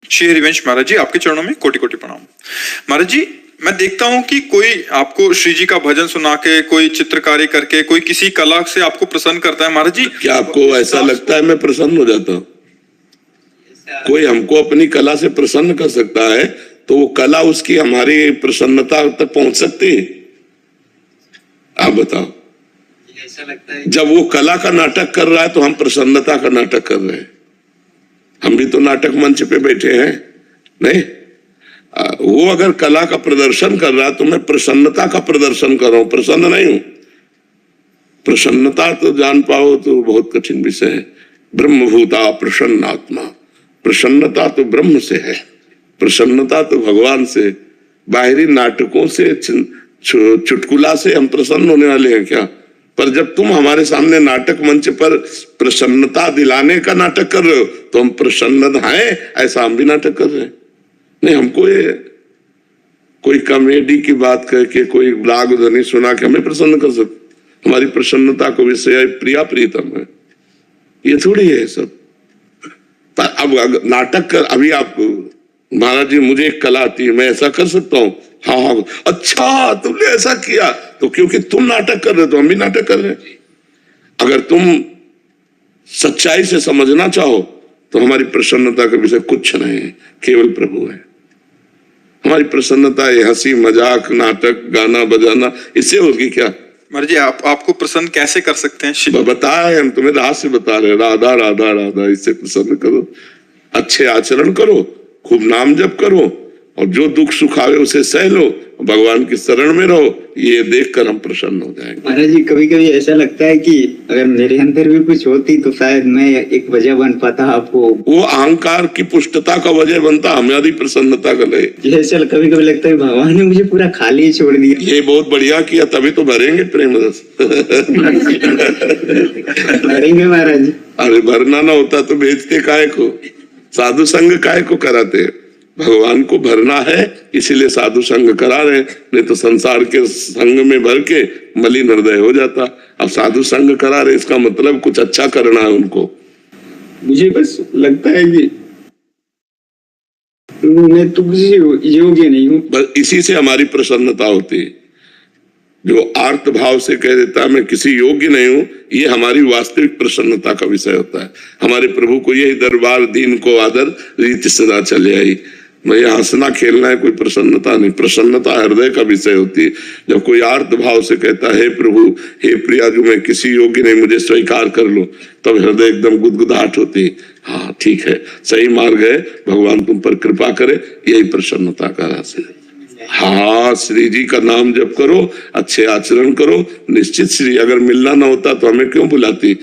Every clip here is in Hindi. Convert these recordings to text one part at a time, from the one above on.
श्री हरिवंश महाराज जी, आपके चरणों में कोटि कोटि प्रणाम। महाराज जी, मैं देखता हूं कि कोई आपको श्री जी का भजन सुना के, कोई चित्रकारी करके, कोई किसी कला से आपको प्रसन्न करता है। महाराज जी, क्या आपको ऐसा लगता है मैं प्रसन्न हो जाता हूँ? कोई हमको अपनी कला से प्रसन्न कर सकता है तो वो कला उसकी हमारी प्रसन्नता तक पहुंच सकती है? आप बताओ। ऐसा लगता है जब वो कला का नाटक कर रहा है तो हम प्रसन्नता का नाटक कर रहे हैं। हम भी तो नाटक मंच पे बैठे हैं, नहीं? वो अगर कला का प्रदर्शन कर रहा है तो मैं प्रसन्नता का प्रदर्शन कर रहा हूं, प्रसन्न नहीं हूं। प्रसन्नता तो जान पाओ तो बहुत कठिन विषय है। ब्रह्मभूता प्रसन्नात्मा, प्रसन्नता तो ब्रह्म से है, प्रसन्नता तो भगवान से। बाहरी नाटकों से, चुटकुला से हम प्रसन्न होने वाले हैं क्या? पर जब तुम हमारे सामने नाटक मंच पर प्रसन्नता दिलाने का नाटक कर रहे हो तो हम प्रसन्न हैं, ऐसा हम भी नाटक कर रहे हैं। नहीं, हमको ये कोई कॉमेडी की बात करके, कोई राग ध्वनि सुना के हमें प्रसन्न कर सकते? हमारी प्रसन्नता को विषय प्रिया प्रीतम है, ये थोड़ी है सब। पर अब नाटक कर, अभी आप महाराज जी मुझे एक कला आती है, मैं ऐसा कर सकता हूँ? हाँ हाँ, अच्छा तुमने ऐसा किया तो क्योंकि तुम नाटक कर रहे हो तो हम भी नाटक कर रहे हैं। अगर तुम सच्चाई से समझना चाहो तो हमारी प्रसन्नता का विषय कुछ नहीं है, केवल प्रभु है। हमारी प्रसन्नता ये हंसी मजाक, नाटक, गाना बजाना, इससे होगी क्या? महाराज जी, आपको प्रसन्न कैसे कर सकते हैं? बताए, हम तुम्हें रहस्य बता रहे, राधा राधा राधा, इससे प्रसन्न करो। अच्छे आचरण करो, खूब नाम जप करो और जो दुख सुख आवे उसे सह लो, भगवान की शरण में रहो, ये देखकर हम प्रसन्न हो जाएंगे। महाराज जी, कभी कभी ऐसा लगता है कि अगर मेरे अंदर भी कुछ होती तो शायद मैं एक वजह बन पाता आपको। वो अहंकार की पुष्टता का वजह बनता, हमारी प्रसन्नता का नहीं। जैसे कभी कभी लगता है भगवान ने मुझे पूरा खाली छोड़ दिया। ये बहुत बढ़िया किया, तभी तो भरेंगे प्रेम रस। भरेंगे महाराज जी। अरे भरना ना होता तो बेचते काहे को, साधु संग काहे को कराते? भगवान को भरना है इसीलिए साधु संग करा रहे, नहीं तो संसार के संग में भर के मलिन हृदय हो जाता। अब साधु संग करा रहे, इसका मतलब कुछ अच्छा करना है उनको। मुझे बस लगता है कि मैं तुझसे योग्य नहीं हूँ, बस इसी से हमारी प्रसन्नता होती है। जो आर्त भाव से कह देता है मैं किसी योग्य नहीं हूं, ये हमारी वास्तविक प्रसन्नता का विषय होता है। हमारे प्रभु को यही दरबार दीन को आदर रीति सदा चले आई। मैं ये हंसना खेलना है, कोई प्रसन्नता नहीं। प्रसन्नता हृदय का विषय होती है। जब कोई आर्त भाव से कहता है हे प्रभु, हे प्रिया, जो मैं किसी योग्य नहीं, मुझे स्वीकार कर लो, तब हृदय एकदम गुदगुदाहट होती है। हाँ ठीक है, सही मार्ग है, भगवान तुम पर कृपा करे, यही प्रसन्नता का रहस्य है। हाँ, श्री जी का नाम जप करो, अच्छे आचरण करो, निश्चित श्री अगर मिलना ना होता तो हमें क्यों बुलाती,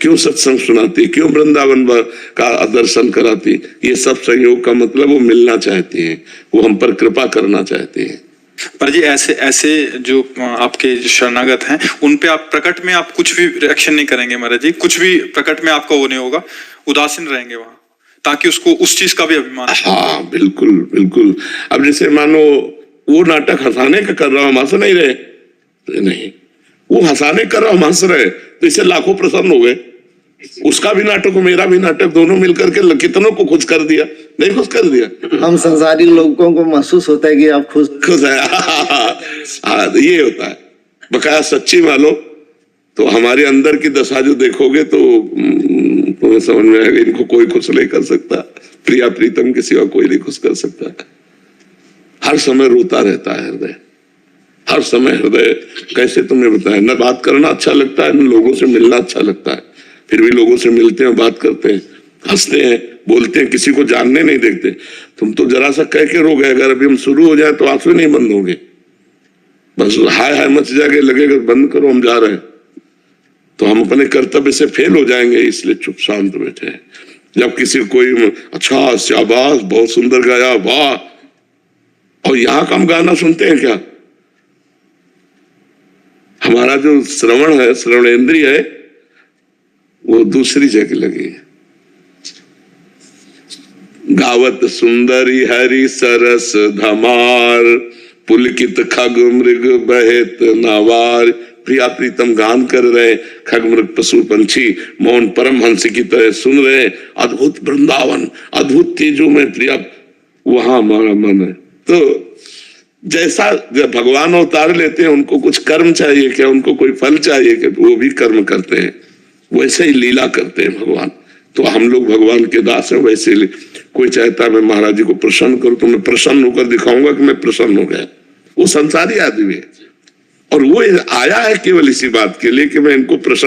क्यों सत्संग सुनाती, क्यों वृंदावन का दर्शन कराती? ये सब संयोग का मतलब वो मिलना चाहती हैं, वो हम पर कृपा करना चाहती हैं। पर जी ऐसे ऐसे जो आपके शरणागत हैं उन पे आप प्रकट में आप कुछ भी रिएक्शन नहीं करेंगे महाराज जी? कुछ भी प्रकट में आपका वो नहीं होगा, उदासीन रहेंगे वहां, ताकि उसको उस चीज का भी अभिमान। हाँ बिल्कुल बिल्कुल। अब जैसे मानो वो नाटक हंसाने का कर रहा, हम हंस नहीं रहे तो नहीं, वो हंसाने कर रहा, हम हंस रहे तो इससे लाखों प्रसन्न हो गए। उसका भी नाटक मेरा भी नाटक, दोनों मिलकर के कितनों को खुश कर दिया, नहीं खुश कर दिया? हम संसारी लोगों को महसूस होता है कि आप खुश है। हाँ, ये होता है बकाया सच्ची मानो तो हमारे अंदर की दशा जो देखोगे तो तुम्हें समझ में आएगा, इनको कोई खुश नहीं कर सकता, प्रिया प्रीतम के सिवा कोई नहीं खुश कर सकता। हर समय रोता रहता है हृदय, हर समय हृदय। कैसे तुमने बताया, न बात करना अच्छा लगता है, न लोगों से मिलना अच्छा लगता है, फिर भी लोगों से मिलते हैं, बात करते हैं, हंसते हैं, बोलते हैं, किसी को जानने नहीं देखते। तुम तो जरा सा कह के रो गए, अगर अभी हम शुरू हो जाए तो आंसू नहीं बंद होंगे, बस हाय हाय मच जाएगा, लगेगा बंद करो हम जा रहे हैं, तो हम अपने कर्तव्य से फेल हो जाएंगे, इसलिए चुप शांत बैठे हैं। जब किसी कोई अच्छा शाबाश बहुत सुंदर गाया, वाह, और यहां का हम गाना सुनते हैं क्या? हमारा जो श्रवण है, श्रवण इंद्रिय है, वो दूसरी जगह लगी है। गावत सुंदरी हरि सरस धमार, पुलकित खग मृग बहेत नावार, प्रिया प्रीतम गान कर रहे, खगमृग पशु पंछी मौन परमहंस की तरह सुन रहे, अद्भुत वृंदावन, अद्भुत चीजों में प्रिया, वहां हमारा मन है। तो जैसा जब भगवान अवतार लेते हैं उनको कुछ कर्म चाहिए क्या, उनको कोई फल चाहिए क्या, वो भी कर्म करते हैं, वैसे ही लीला करते हैं भगवान। तो हम लोग भगवान के दास हैं, वैसे कोई चाहता है मैं महाराज जी को प्रसन्न करूं तो मैं प्रसन्न होकर दिखाऊंगा कि मैं प्रसन्न हो गया। वो संसारी आदमी है और वो आया है केवल इसी बात के लिए कि मैं इनको प्रसन्न